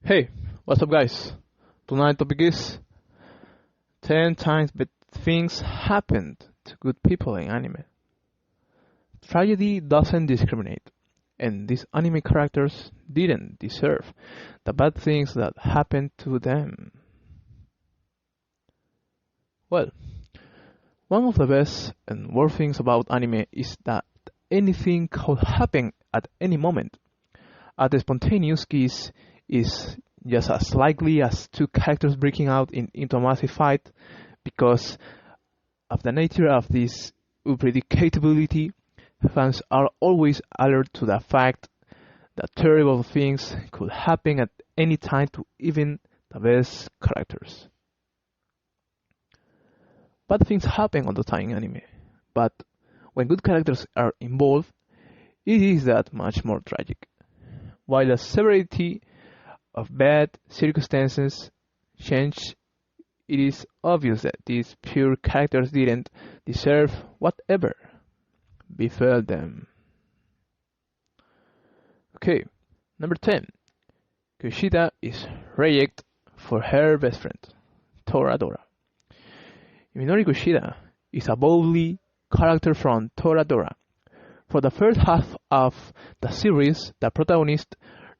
Hey, what's up guys? Tonight topic is 10 times bad things happened to good people in anime. Tragedy doesn't discriminate, and these anime characters didn't deserve the bad things that happened to them. Well, one of the best and worst things about anime is that anything could happen at any moment. A spontaneous kiss is just as likely as two characters breaking out into a massive fight because of the nature of this unpredictability. Fans are always alert to the fact that terrible things could happen at any time to even the best characters. Bad things happen all the time in anime, but when good characters are involved, it is that much more tragic. While the severity of bad circumstances change, it is obvious that these pure characters didn't deserve whatever befell them. Okay, number 10. Kushida is rejected for her best friend, Toradora. Minori Kushida is a bubbly character from Toradora. For the first half of the series, the protagonist,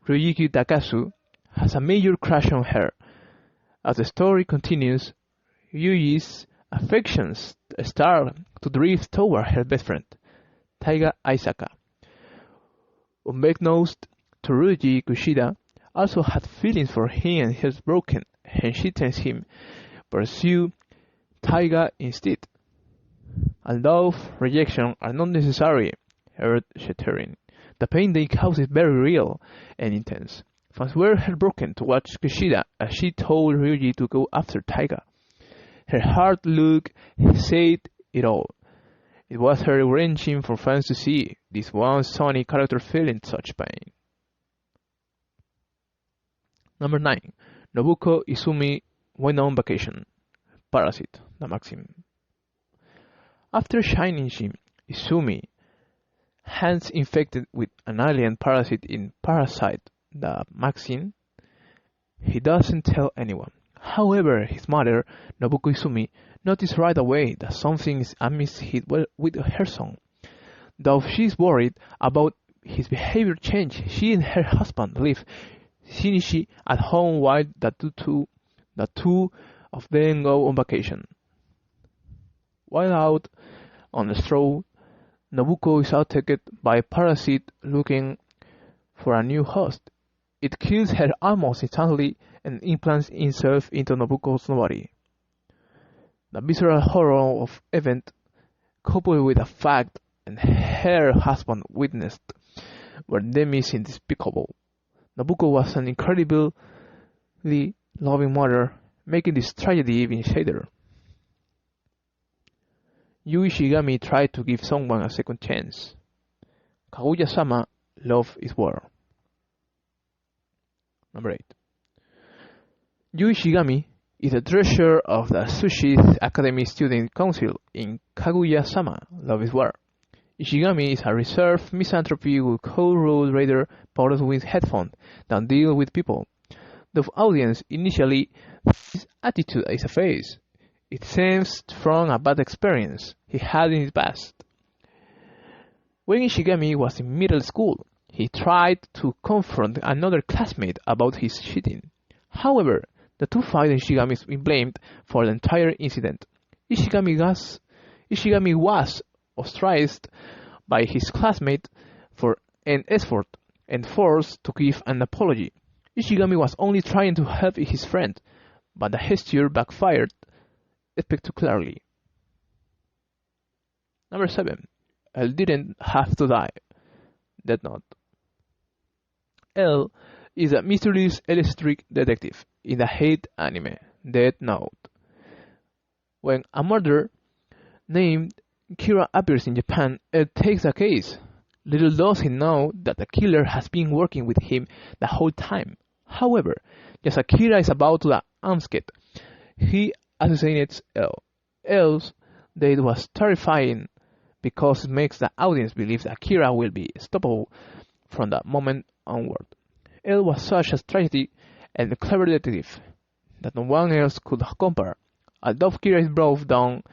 Ryuki Takasu, has a major crush on her. As the story continues, Yui's affections start to drift toward her best friend, Taiga Aisaka. Unbeknownst to Ryuji, Kushida also had feelings for him and he's broken, and she tells him pursue Taiga instead. Although rejection are not necessarily earth-shattering, the pain they cause is very real and intense. Fans were heartbroken to watch Kushida as she told Ryuji to go after Taiga. Her hard look said it all. It was heart-wrenching for fans to see this one sunny character feeling such pain. Number 9. Nobuko Izumi went on vacation. Parasite, the Maxim. After Shinichi Izumi hands infected with an alien parasite in Parasite, the Maxim, he doesn't tell anyone. However, his mother, Nobuko Izumi, noticed right away that something is amiss with her son. Though she is worried about his behavior change, she and her husband leave Shinichi at home while the two of them go on vacation. While out on a stroll, Nobuko is attacked by a parasite looking for a new host. It kills her almost instantly and implants itself into Nobuko's body. The visceral horror of event, coupled with the fact and her husband witnessed, were deemed despicable. Nobuko was an incredibly loving mother, making this tragedy even sadder. Yui Shigami tried to give someone a second chance. Kaguya-sama, love is war. Number 8. Yui Shigami is a treasurer of the Sushi Academy Student Council in Kaguya-sama, Love is War. Ishigami is a reserved misanthrope who co-rule raider powers with headphones than deal with people. The audience initially his attitude is a phase. It stems from a bad experience he had in his past. When Ishigami was in middle school, he tried to confront another classmate about his cheating. However, the two fight and Ishigami is blamed for the entire incident. Ishigami was ostracized by his classmate for an effort and forced to give an apology. Ishigami was only trying to help his friend, but the gesture backfired spectacularly. Number 7. L didn't have to die. Death Note. L is a mysterious electric detective in the hit anime Death Note. When a murderer named Kira appears in Japan, L takes the case. Little does he know that the killer has been working with him the whole time. However, just as Kira is about to unscathed, he assassinates L. L's death was terrifying because it makes the audience believe that Kira will be stoppable from that moment onward. L was such a tragedy, and a clever detective that no one else could compare. Although Kira is brought down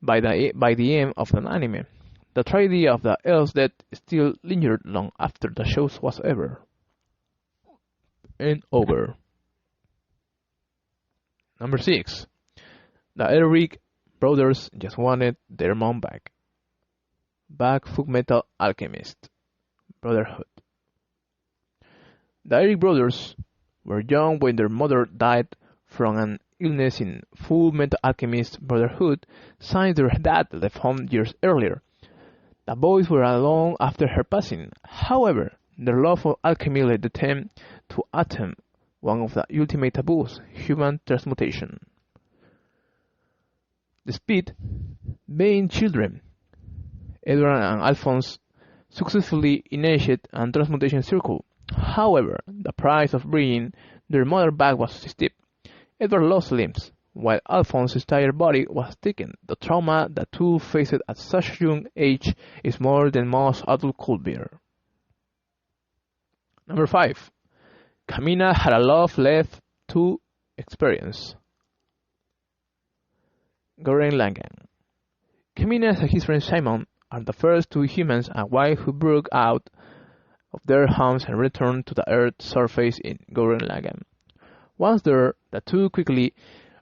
by the end of an anime, the tragedy of the elf's death still lingered long after the show was over. Number 6. The Elric brothers just wanted their mom back. Back Fullmetal Alchemist Brotherhood. The Elric brothers were young when their mother died from an illness in Fullmetal Alchemist Brotherhood, since their dad left home years earlier. The boys were alone after her passing. However, their love for alchemy led them to attempt one of the ultimate taboos, human transmutation. Despite being children, Edward and Alphonse successfully initiated a transmutation circle. However, the price of bringing their mother back was steep. Edward lost limbs, while Alphonse's entire body was taken. The trauma the two faced at such a young age is more than most adults could bear. Number 5. Kamina had a love left to experience. Gurren Lagann. Kamina and his friend Simon are the first two humans and wife who broke out of their homes and returned to the Earth's surface in Gurren Lagann. Once there, the two quickly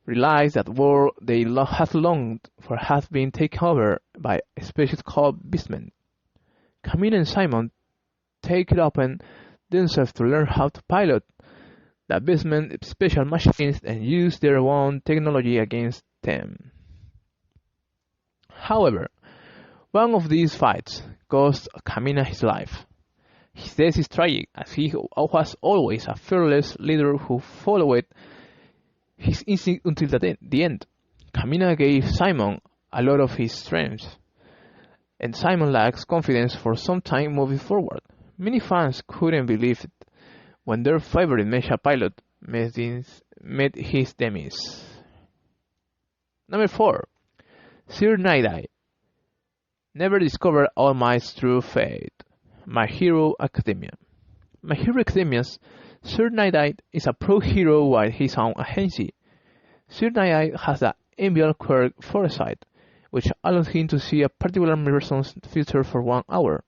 realized that the world they had longed for had been taken over by a species called beastmen. Kamina and Simon take it upon themselves to learn how to pilot the beastmen special machines and use their own technology against them. However, one of these fights cost Kamina his life. His death is tragic, as he was always a fearless leader who followed his instinct until the end. Kamina gave Simon a lot of his strength, and Simon lacks confidence for some time moving forward. Many fans couldn't believe it when their favorite mecha pilot met his demise. Number 4. Sir Night-Eye never discovered All Might's true fate. My Hero Academia. My Hero Academia's Sir Night-Eye is a pro-hero while he's on agency. Sir Night-Eye has the enviable quirk Foresight, which allows him to see a particular person's future for 1 hour.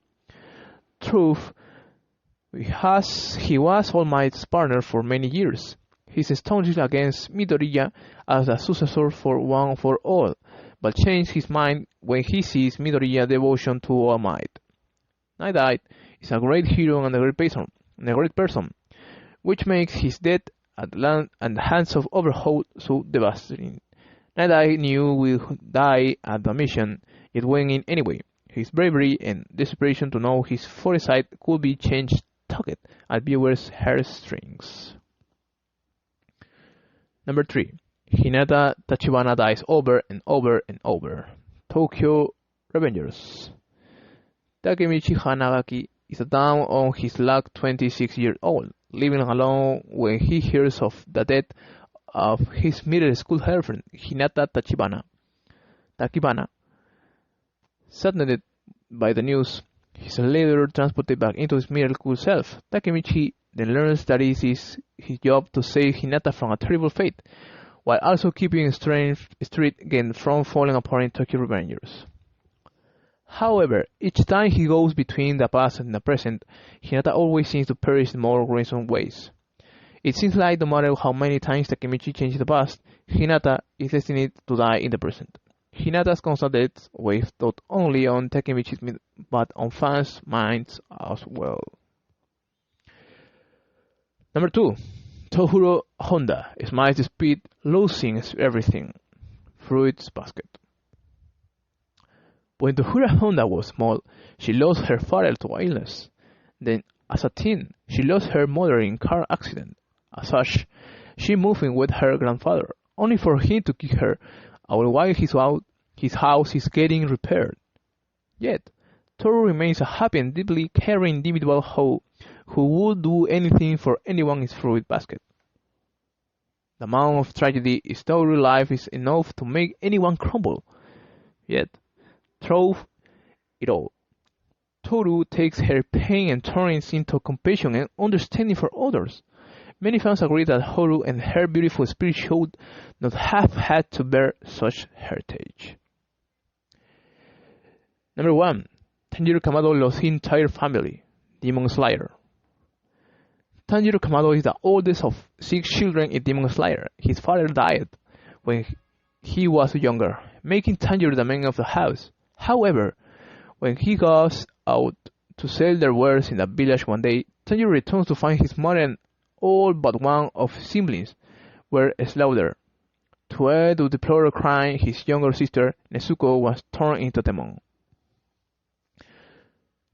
Truth, he was All Might's partner for many years. He's staunch against Midoriya as the successor for One for All, but changed his mind when he sees Midoriya's devotion to All Might. Night-Eye is a great hero and a great person, which makes his death at the hands of Overhaul so devastating. Night-Eye knew he would die at the mission, yet went in anyway. His bravery and desperation to know his foresight could be changed tugged at viewers' heartstrings. Number 3. Hinata Tachibana dies over and over and over. Tokyo Revengers. Takemichi Hanagaki is down on his luck 26 years old, living alone when he hears of the death of his middle school girlfriend, Hinata Takibana. Saddened by the news, he is later transported back into his middle school self. Takemichi then learns that it is his job to save Hinata from a terrible fate, while also keeping a street game from falling apart in Tokyo Revengers. However, each time he goes between the past and the present, Hinata always seems to perish in more gruesome ways. It seems like no matter how many times Takemichi changes the past, Hinata is destined to die in the present. Hinata's constant death weighs not only on Takemichi's but on fans' minds as well. Number 2. Tohuro Honda smiles despite losing everything. Fruits Basket. When Tohuro Honda was small, she lost her father to illness. Then, as a teen, she lost her mother in a car accident. As such, she moved in with her grandfather, only for him to kick her out while his house is getting repaired. Yet, Toru remains a happy and deeply caring individual who would do anything for anyone in Fruit Basket. The amount of tragedy in Toru's life is enough to make anyone crumble. Yet, through it all, Toru takes her pain and turns into compassion and understanding for others. Many fans agree that Haru and her beautiful spirit should not have had to bear such heritage. Number 1. Tanjiro Kamado lost his entire family. Demon Slayer. Tanjiro Kamado is the oldest of 6 children in Demon Slayer. His father died when he was younger, making Tanjiro the man of the house. However, when he goes out to sell their wares in the village one day, Tanjiro returns to find his mother and all but one of his siblings were slaughtered. To add to the deplorable crime, his younger sister, Nezuko, was torn into Temon.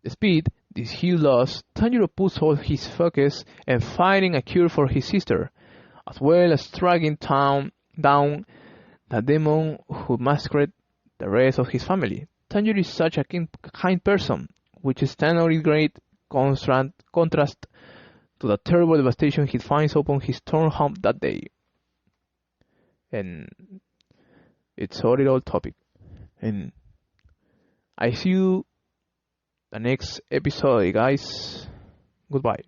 Despite this huge loss, Tanjiro puts all his focus in finding a cure for his sister, as well as tracking down the demon who massacred the rest of his family. Tanjiro is such a kind person, which stands in great contrast to the terrible devastation he finds upon his torn home that day. And it's a horrible topic. And I see you the next episode, guys. Goodbye.